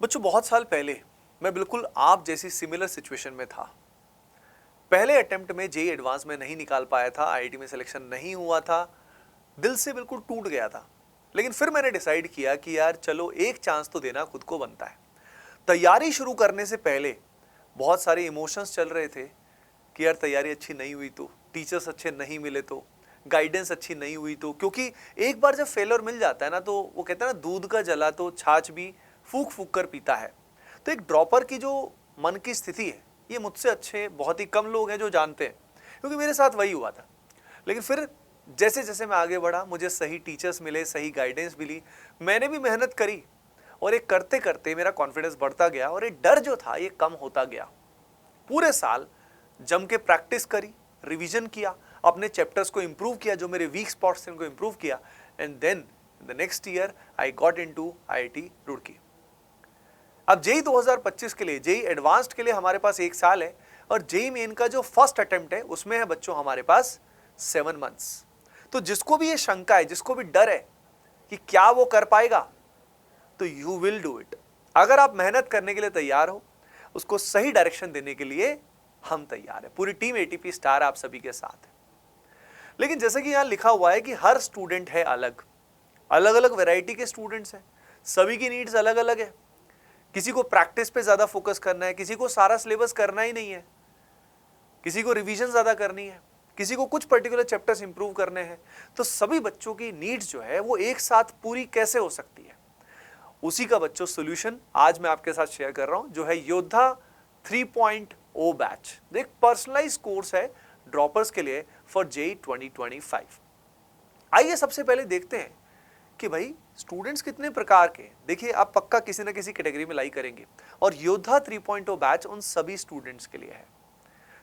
बच्चों, बहुत साल पहले मैं बिल्कुल आप जैसी सिमिलर सिचुएशन में था। पहले अटेम्प्ट में जेईई एडवांस में नहीं निकाल पाया था, आईआईटी में सिलेक्शन नहीं हुआ था, दिल से बिल्कुल टूट गया था। लेकिन फिर मैंने डिसाइड किया कि यार चलो एक चांस तो देना खुद को बनता है। तैयारी शुरू करने से पहले बहुत सारे इमोशंस चल रहे थे कि यार तैयारी अच्छी नहीं हुई तो, टीचर्स अच्छे नहीं मिले तो, गाइडेंस अच्छी नहीं हुई तो, क्योंकि एक बार जब फेलियर मिल जाता है ना तो वो कहते हैं ना, दूध का जला तो छाछ भी फूक फूक कर पीता है। तो एक ड्रॉपर की जो मन की स्थिति है, ये मुझसे अच्छे बहुत ही कम लोग हैं जो जानते हैं, क्योंकि मेरे साथ वही हुआ था। लेकिन फिर जैसे जैसे मैं आगे बढ़ा, मुझे सही टीचर्स मिले, सही गाइडेंस मिली, मैंने भी मेहनत करी और एक करते करते मेरा कॉन्फिडेंस बढ़ता गया और ये डर जो था ये कम होता गया। पूरे साल जम के प्रैक्टिस करी, रिवीजन किया, अपने चैप्टर्स को इंप्रूव किया, जो मेरे वीक स्पॉट्स थे उनको इंप्रूव किया, and then the next year I got into IIT Roorkee. अब जेईई 2025 के लिए, जेईई एडवांस्ड के लिए हमारे पास 1 साल है और जेईई मेन का जो फर्स्ट अटेम्प्ट है उसमें है बच्चों हमारे पास 7 मंथ्स। तो जिसको भी ये शंका है, जिसको भी डर है कि क्या वो कर पाएगा, तो यू विल डू इट। अगर आप मेहनत करने के लिए तैयार हो, उसको सही डायरेक्शन देने के लिए हम तैयार है। पूरी टीम एटीपी स्टार आप सभी के साथ है। लेकिन जैसे कि यहां लिखा हुआ है कि हर स्टूडेंट है अलग, अलग अलग वैरायटी के स्टूडेंट्स हैं, सभी की नीड्स अलग अलग है। किसी को प्रैक्टिस पे ज्यादा फोकस करना है, किसी को सारा सिलेबस करना ही नहीं है, किसी को रिवीजन ज्यादा करनी है, किसी को कुछ पर्टिकुलर चैप्टर्स इंप्रूव करने हैं। तो सभी बच्चों की नीड्स जो है वो एक साथ पूरी कैसे हो सकती है, उसी का बच्चों सॉल्यूशन आज मैं आपके साथ शेयर कर रहा हूं, जो है योद्धा 3.0 बैच। एक पर्सनलाइज कोर्स है ड्रॉपर्स के लिए फॉर जेईई 2025। आइए सबसे पहले देखते हैं कि भाई स्टूडेंट्स कितने प्रकार के। देखिए, आप पक्का किसी ना किसी कैटेगरी में लाई करेंगे और योद्धा 3.0 बैच उन सभी स्टूडेंट्स के लिए है।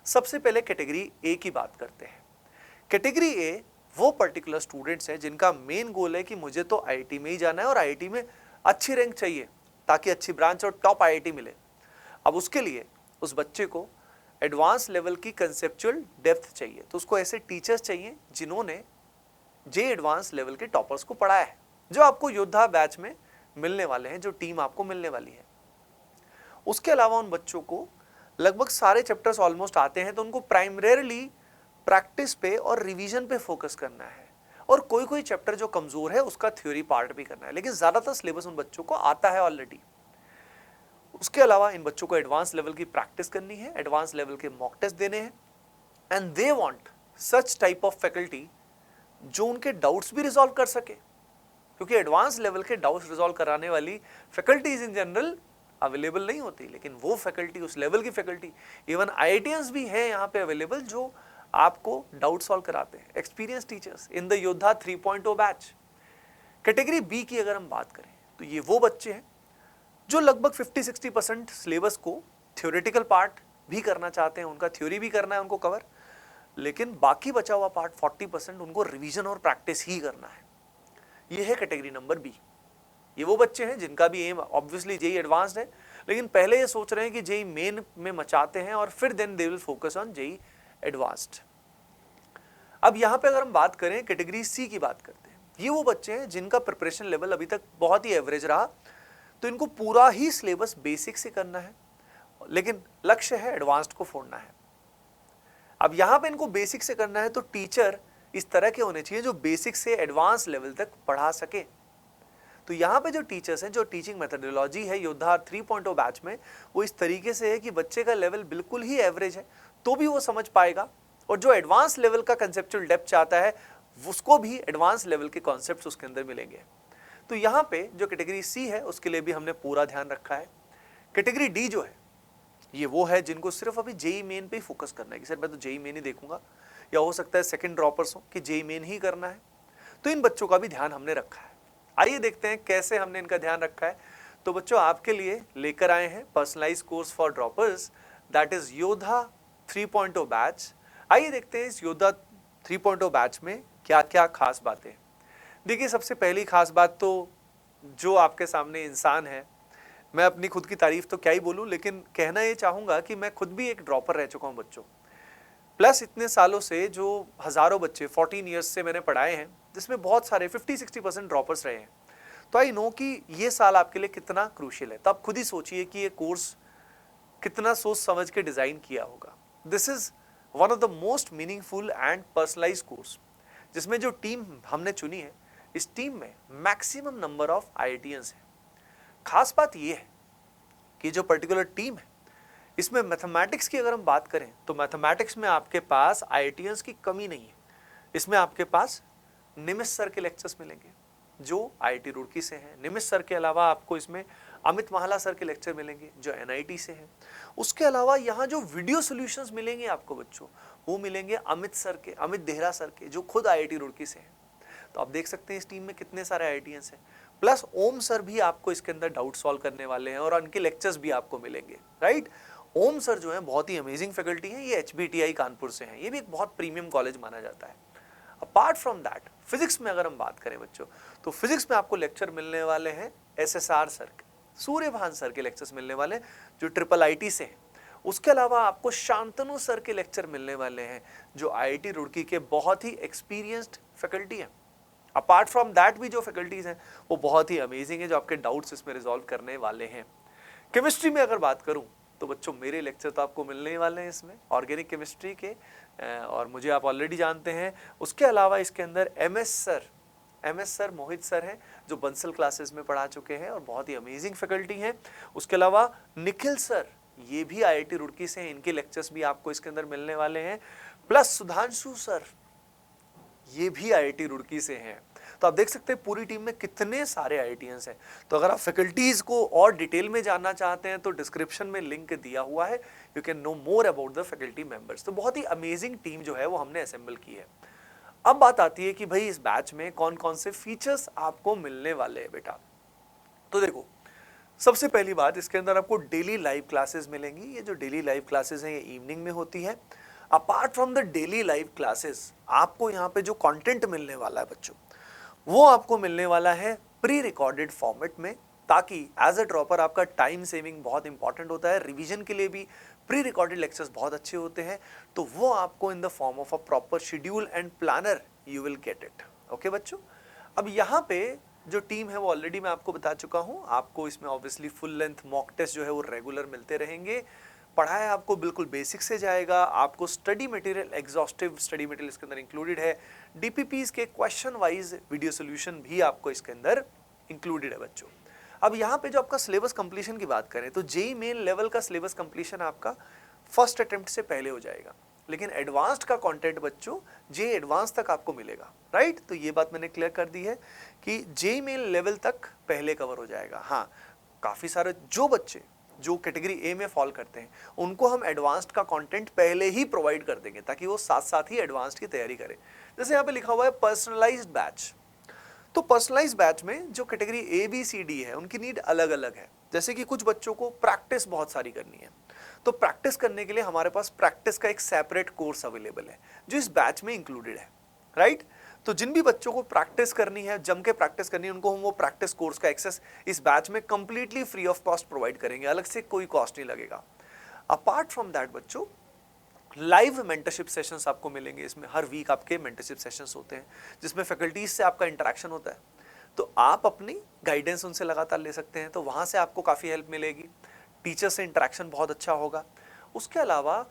सबसे पहले कैटेगरी ए की बात करते हैं। कैटेगरी ए वो पर्टिकुलर स्टूडेंट्स हैं जिनका मेन गोल है कि मुझे तो आईआईटी में ही जाना है और आईआईटी में अच्छी रैंक चाहिए ताकि अच्छी ब्रांच और टॉप आईआईटी मिले। अब उसके लिए उस बच्चे को एडवांस लेवल की कंसेप्चुअल डेप्थ चाहिए, तो उसको ऐसे टीचर्स चाहिए जिन्होंने जेईई एडवांस लेवल के टॉपर्स को पढ़ाया है, जो आपको योद्धा बैच में मिलने वाले हैं, जो टीम आपको मिलने वाली है। उसके अलावा उन बच्चों को लगभग सारे चैप्टर्स ऑलमोस्ट आते हैं, तो उनको प्राइमरीली प्रैक्टिस पे और रिवीजन पे फोकस करना है, और कोई कोई चैप्टर जो कमजोर है उसका थ्योरी पार्ट भी करना है, लेकिन ज्यादातर सिलेबस उन बच्चों को आता है ऑलरेडी। उसके अलावा इन बच्चों को एडवांस लेवल की प्रैक्टिस करनी है, एडवांस लेवल के मॉक टेस्ट देने हैं, and they want such type of faculty जो उनके डाउट्स भी रिजॉल्व कर सके, क्योंकि एडवांस लेवल के डाउट्स रिजॉल्व कराने वाली फैकल्टीज इन जनरल अवेलेबल नहीं होती, लेकिन वो फैकल्टी, उस लेवल की फैकल्टी, इवन आईआईटीएंस भी हैं यहाँ पे अवेलेबल जो आपको डाउट सॉल्व कराते हैं, एक्सपीरियंस टीचर्स इन द योद्धा 3.0 बैच। कैटेगरी बी की अगर हम बात करें तो ये वो बच्चे हैं जो लगभग 50-60% सिलेबस को थ्योरेटिकल पार्ट भी करना चाहते हैं, उनका थ्योरी भी करना है उनको कवर, लेकिन बाकी बचा हुआ पार्ट 40% उनको रिवीजन और प्रैक्टिस ही करना है। ये है कैटेगरी नंबर बी। ये वो बच्चे हैं जिनका भी एम ऑब्वियसली जेईई एडवांस्ड है, लेकिन पहले ये सोच रहे हैं कि जेईई मेन में मचाते हैं और फिर then they will focus on JEE advanced. अब यहां पे अगर हम बात करें कैटेगरी सी की बात करते हैं, ये वो बच्चे हैं जिनका प्रिपरेशन लेवल अभी तक बहुत ही एवरेज रहा, तो इनको पूरा ही सिलेबस बेसिक से करना है, लेकिन लक्ष्य है एडवांस्ड को फोड़ना है। अब यहां पे इनको बेसिक से करना है, तो टीचर इस तरह के होने चाहिए जो बेसिक से एडवांस लेवल तक पढ़ा सके। तो यहाँ पे जो टीचर्स हैं, जो टीचिंग मेथोडोलॉजी है योद्धा 3.0 बैच में, वो इस तरीके से है कि बच्चे का लेवल बिल्कुल ही एवरेज है तो भी वो समझ पाएगा, और जो एडवांस लेवल का कंसेप्चुअल डेप्थ चाहता है उसको भी एडवांस लेवल के कॉन्सेप्ट्स उसके अंदर मिलेंगे। तो यहाँ पे जो कैटेगरी सी है उसके लिए भी हमने पूरा ध्यान रखा है। कैटेगरी डी जो है, ये वो है जिनको सिर्फ अभी जेईई मेन पे ही फोकस करना है कि सर मैं तो जेईई मेन ही देखूंगा, या हो सकता है सेकंड ड्रॉपर्स हो कि जेईई मेन ही करना है, तो इन बच्चों का भी ध्यान हमने रखा है। आइए देखते हैं कैसे हमने इनका ध्यान रखा है। तो बच्चों, आपके लिए लेकर आए हैं personalise course for droppers, that is Yoddha 3.0 batch. आइए देखते हैं इस योद्धा 3.0 बैच में क्या क्या खास बातें। देखिए, सबसे पहली खास बात तो जो आपके सामने इंसान है, मैं अपनी खुद की तारीफ तो क्या ही बोलूं, लेकिन कहना ये चाहूंगा कि मैं खुद भी एक ड्रॉपर रह चुका हूं बच्चों, प्लस इतने सालों से जो हजारों बच्चे 14 ईयर्स से मैंने पढ़ाए हैं, जिसमें बहुत सारे 50-60% ड्रॉपर्स रहे हैं। तो आई नो कि ये साल आपके लिए कितना क्रूशियल है। तो आप खुद ही सोचिए कि ये कोर्स कितना सोच समझ के डिजाइन किया होगा। This is one of the most meaningful and personalise course, जिसमें जो टीम हमने चुनी है, इस टीम में मैक्सिमम नंबर ऑफ आईआईटीएंस है। खास बात यह है कि जो पर्टिकुलर टीम है, इसमें मैथमेटिक्स की अगर हम बात करें तो मैथमेटिक्स में आपके पास आईआईटीएंस की कमी नहीं है। इसमें आपके पास निमिष सर के लेक्चर्स मिलेंगे जो आईआईटी रुड़की से हैं। निमिष सर के अलावा आपको इसमें अमित महाला सर के लेक्चर मिलेंगे जो एनआईटी से हैं। उसके अलावा यहाँ जो वीडियो सॉल्यूशंस मिलेंगे आपको बच्चों, वो मिलेंगे अमित सर के, अमित देहरा सर के, जो खुद आईआईटी रुड़की से हैं। तो आप देख सकते हैं इस टीम में कितने सारे आईआईटीएंस हैं। प्लस ओम सर भी आपको इसके अंदर डाउट सॉल्व करने वाले हैं और उनके लेक्चर्स भी आपको मिलेंगे, राइट। ओम सर जो है बहुत ही अमेजिंग फैकल्टी है, ये एचबीटीआई कानपुर से हैं। ये भी एक बहुत प्रीमियम कॉलेज माना जाता है। अपार्ट फ्रॉम दैट, फिजिक्स में अगर हम बात करें बच्चों, तो फिजिक्स में आपको लेक्चर मिलने वाले हैं एसएसआर सर के, सूर्यभान सर के लेक्चर्स मिलने वाले जो ट्रिपल आईटी से हैं। उसके अलावा आपको शांतनु सर के लेक्चर मिलने वाले हैं जो आईआईटी रुड़की के बहुत ही एक्सपीरियंस्ड फैकल्टी हैं। अपार्ट फ्रॉम दैट भी जो फैकल्टीज हैं वो बहुत ही अमेजिंग है, जो आपके डाउट्स इसमें रिजॉल्व करने वाले हैं। केमिस्ट्री में अगर बात करूं तो बच्चों मेरे लेक्चर तो आपको मिलने ही वाले हैं इसमें, ऑर्गेनिक केमिस्ट्री के, और मुझे आप ऑलरेडी जानते हैं। उसके अलावा इसके अंदर एमएस सर मोहित सर हैं जो बंसल क्लासेस में पढ़ा चुके हैं और बहुत ही अमेजिंग फैकल्टी हैं। उसके अलावा निखिल सर, ये भी आईआईटी रुड़की से हैं, इनके लेक्चर्स भी आपको इसके अंदर मिलने वाले हैं। प्लस सुधांशु सर, ये भी आईआईटी रुड़की से हैं। तो आप देख सकते हैं पूरी टीम में कितने सारे आईआईटीएंस हैं। तो अगर आप फैकल्टीज को और डिटेल में जानना चाहते हैं तो डिस्क्रिप्शन में लिंक दिया हुआ है, you can know more about the faculty members. तो बहुत ही अमेजिंग टीम जो है वो हमने असेंबल की है। अब बात आती है कि भाई इस बैच में कौन कौन से फीचर्स आपको मिलने वाले हैं बेटा। तो देखो, सबसे पहली बात, इसके अंदर आपको डेली लाइव क्लासेस मिलेंगी। ये जो डेली लाइव क्लासेस हैं ये इवनिंग में होती है। Apart from the daily live classes, आपको यहाँ पे जो कंटेंट मिलने वाला है बच्चों, वो आपको मिलने वाला है प्री रिकॉर्डेड फॉर्मेट में, ताकि एज अ ड्रॉपर आपका टाइम सेविंग बहुत इंपॉर्टेंट होता है। रिवीजन के लिए भी प्री रिकॉर्डेड लेक्चर्स बहुत अच्छे होते हैं, तो वो आपको in the form of a proper schedule and planner you will get it. Okay बच्चों, अब यहाँ पे जो टीम है वो ऑलरेडी मैं आपको बता चुका हूँ। आपको इसमें obviously full length mock test जो है वो रेगुलर मिलते रहेंगे। पढ़ाया आपको बिल्कुल बेसिक से जाएगा। आपको study material, exhaustive study material इसके अंदर इंक्लूडेड है। डीपीपीज के क्वेश्चन वाइज वीडियो सॉल्यूशन भी आपको इसके अंदर इंक्लूडेड है बच्चों। अब यहाँ पे जो आपका सिलेबस कंप्लीशन की बात करें तो जेईई मेन लेवल का सिलेबस कंप्लीशन आपका फर्स्ट अटेम्प्ट से पहले हो जाएगा, लेकिन एडवांस्ड का कंटेंट बच्चों जेईई एडवांस तक आपको मिलेगा, राइट। तो ये बात मैंने क्लियर कर दी है कि जेईई मेन लेवल तक पहले कवर हो जाएगा। हाँ, काफ़ी सारे जो बच्चे जो कैटेगरी ए में फॉल करते हैं उनको हम एडवांस्ड का कंटेंट पहले ही प्रोवाइड कर देंगे ताकि वो साथ साथ ही एडवांस्ड की तैयारी करें। जैसे यहाँ पे लिखा हुआ है पर्सनलाइज्ड बैच, तो पर्सनलाइज्ड बैच में जो category A B C D है उनकी नीड अलग अलग है। जैसे कि कुछ बच्चों को प्रैक्टिस बहुत सारी करनी है, तो प्रैक्टिस करने के लिए हमारे पास प्रैक्टिस का एक सेपरेट कोर्स अवेलेबल है जो इस बैच में इंक्लूडेड है, राइट। तो जिन भी बच्चों को प्रैक्टिस करनी है, जम के प्रैक्टिस करनी है, उनको हम वो प्रैक्टिस कोर्स का एक्सेस इस बैच में completely free of cost provide करेंगे, अलग से कोई कॉस्ट नहीं लगेगा। अपार्ट फ्रॉम दैट बच्चों, लाइव मेंटरशिप सेशंस आपको मिलेंगे। इसमें हर वीक आपके मेंटरशिप सेशंस होते हैं जिसमें फैकल्टीज से आपका इंटरेक्शन होता है, तो आप अपनी गाइडेंस उनसे लगातार ले सकते हैं, तो वहाँ से आपको काफ़ी हेल्प मिलेगी। टीचर से इंटरेक्शन बहुत अच्छा होगा। उसके अलावा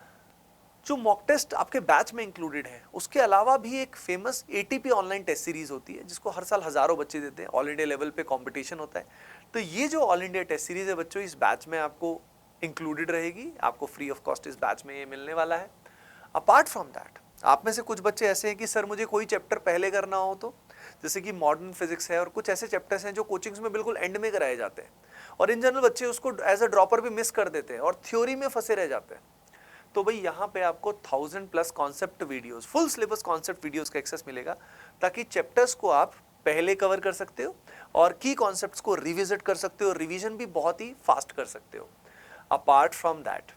जो मॉक टेस्ट आपके बैच में इंक्लूडेड है, उसके अलावा भी एक famous ATP online test series होती है जिसको हर साल हज़ारों बच्चे देते हैं। ऑल इंडिया लेवल पे कंपटीशन होता है, तो ये जो ऑल इंडिया टेस्ट सीरीज है बच्चों, इस बैच में आपको इंक्लूडेड रहेगी। आपको फ्री ऑफ कॉस्ट इस बैच में ये मिलने वाला है। अपार्ट फ्रॉम दैट, आप में से कुछ बच्चे ऐसे हैं कि सर मुझे कोई चैप्टर पहले करना हो, तो जैसे कि मॉडर्न फिजिक्स है और कुछ ऐसे चैप्टर्स हैं जो कोचिंग्स में बिल्कुल एंड में कराए जाते हैं, और इन जनरल बच्चे उसको एज अ ड्रॉपर भी मिस कर देते हैं और थ्योरी में फंसे रह जाते हैं। तो भाई यहाँ पे आपको 1000+ concept videos, full syllabus concept videos का एक्सेस मिलेगा, ताकि चैप्टर्स को आप पहले कवर कर सकते हो और की कॉन्सेप्ट्स को रिविजिट कर सकते हो, रिवीजन भी बहुत ही फास्ट कर सकते हो। अपार्ट फ्रॉम दैट,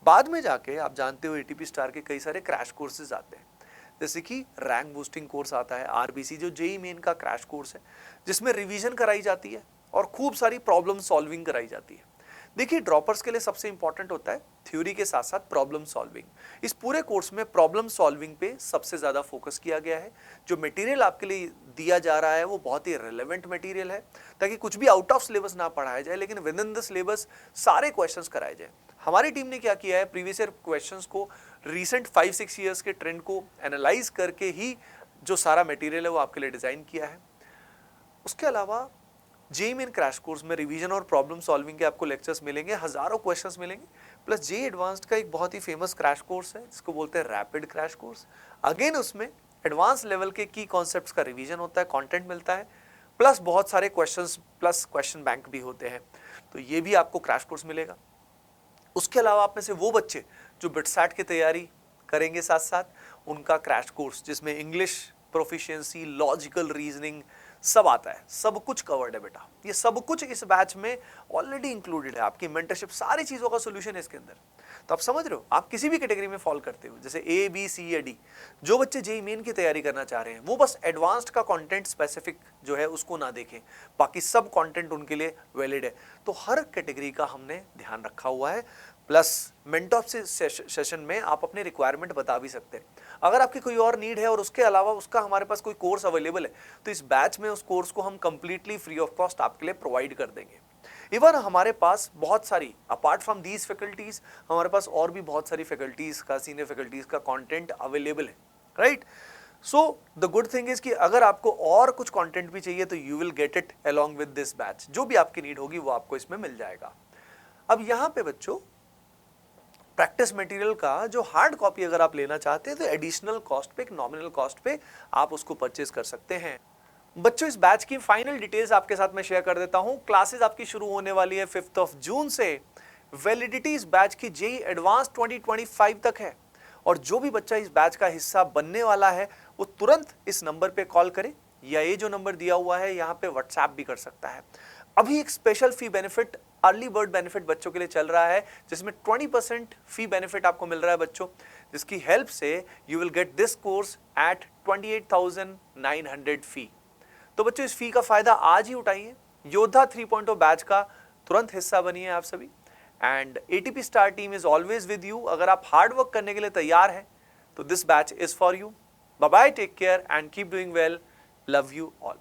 बाद में जाके आप जानते हो एटीपी स्टार के कई सारे क्रैश कोर्सेज आते हैं, जैसे कि रैंक बूस्टिंग कोर्स आता है, आरबीसी जो जेईई मेन का क्रैश कोर्स है जिसमें रिवीजन कराई जाती है और खूब सारी प्रॉब्लम सॉल्विंग कराई जाती है। देखिए, ड्रॉपर्स के लिए सबसे इंपॉर्टेंट होता है थ्योरी के साथ साथ प्रॉब्लम सॉल्विंग। इस पूरे कोर्स में प्रॉब्लम सॉल्विंग पे सबसे ज़्यादा फोकस किया गया है। जो मटेरियल आपके लिए दिया जा रहा है वो बहुत ही रिलेवेंट मटेरियल है, ताकि कुछ भी आउट ऑफ सिलेबस ना पढ़ाया जाए, लेकिन विद इन द सिलेबस सारे क्वेश्चंस कराए जाए। हमारी टीम ने क्या किया है, प्रीवियस ईयर क्वेश्चंस को, रिसेंट 5-6 ईयर्स के ट्रेंड को एनालाइज करके ही जो सारा मटेरियल है वो आपके लिए डिज़ाइन किया है। उसके अलावा जेईई मेन क्रैश कोर्स में रिवीजन और प्रॉब्लम सॉल्विंग के आपको लेक्चर्स मिलेंगे, हजारों क्वेश्चंस मिलेंगे, प्लस जेईई एडवांस्ड का एक बहुत ही फेमस क्रैश कोर्स है जिसको बोलते हैं रैपिड क्रैश कोर्स। अगेन उसमें एडवांस लेवल के की कॉन्सेप्ट्स का रिवीजन होता है, कंटेंट मिलता है, प्लस बहुत सारे क्वेश्चंस प्लस क्वेश्चन बैंक भी होते हैं। तो ये भी आपको क्रैश कोर्स मिलेगा। उसके अलावा आप में से वो बच्चे जो बिटसैट की तैयारी करेंगे साथ साथ, उनका क्रैश कोर्स जिसमें इंग्लिश प्रोफिशिएंसी, लॉजिकल रीजनिंग सब आता है, सब कुछ कवर्ड है बेटा। ये सब कुछ इस बैच में ऑलरेडी इंक्लूडेड है। आपकी मेंटरशिप, सारी चीज़ों का सोल्यूशन है इसके अंदर। तो आप समझ रहे हो, आप किसी भी कैटेगरी में फॉल करते हो, जैसे ए, बी, सी या डी। जो बच्चे जेईई मेन की तैयारी करना चाह रहे हैं वो बस एडवांस्ड का कंटेंट स्पेसिफिक जो है उसको ना देखें, बाकी सब कंटेंट उनके लिए वैलिड है। तो हर कैटेगरी का हमने ध्यान रखा हुआ है। प्लस मेंटॉप से सेशन में आप अपने रिक्वायरमेंट बता भी सकते हैं। अगर आपकी कोई और नीड है और उसके अलावा उसका हमारे पास कोई कोर्स अवेलेबल है, तो इस बैच में उस कोर्स को हम कंप्लीटली फ्री ऑफ कॉस्ट आपके लिए प्रोवाइड कर देंगे। इवन हमारे पास बहुत सारी, अपार्ट फ्रॉम दीज फैकल्टीज, हमारे पास और भी बहुत सारी फैकल्टीज का, सीनियर फैकल्टीज का कंटेंट अवेलेबल है, right. So the good thing is कि अगर आपको और कुछ कंटेंट भी चाहिए तो you will get it along with this batch. जो भी आपकी नीड होगी वो आपको इसमें मिल जाएगा। अब यहाँ पे बच्चों, प्रैक्टिस मटेरियल का जो हार्ड कॉपी अगर आप लेना चाहते हैं तो एडिशनल कॉस्ट पे, एक नॉमिनल कॉस्ट पे आप उसको परचेज कर सकते हैं। बच्चों, इस बैच की फाइनल डिटेल्स आपके साथ मैं शेयर कर देता हूं। क्लासेस आपकी शुरू होने वाली है 5 जून से। वैलिडिटी इस बैच की जेईई एडवांस 2025 तक है। और जो भी बच्चा इस बैच का हिस्सा बनने वाला है वो तुरंत इस नंबर पे कॉल करे, या ये जो नंबर दिया हुआ है यहाँ पे व्हाट्सएप भी कर सकता है। अभी एक स्पेशल फी बेनिफिट, अर्ली बर्ड बेनिफिट बच्चों के लिए चल रहा है, जिसमें 20% फी बेनिफिट आपको मिल रहा है बच्चों, जिसकी हेल्प से you will get this course eight 28,900 फी। तो बच्चों, इस फी का फायदा आज ही उठाइए। योद्धा 3.0 बैच का तुरंत हिस्सा बनिए आप सभी। And ATP star team is always with you. अगर आप हार्ड वर्क करने के लिए तैयार हैं तो this batch is for you. Bye bye, take care and keep doing well. Love you all.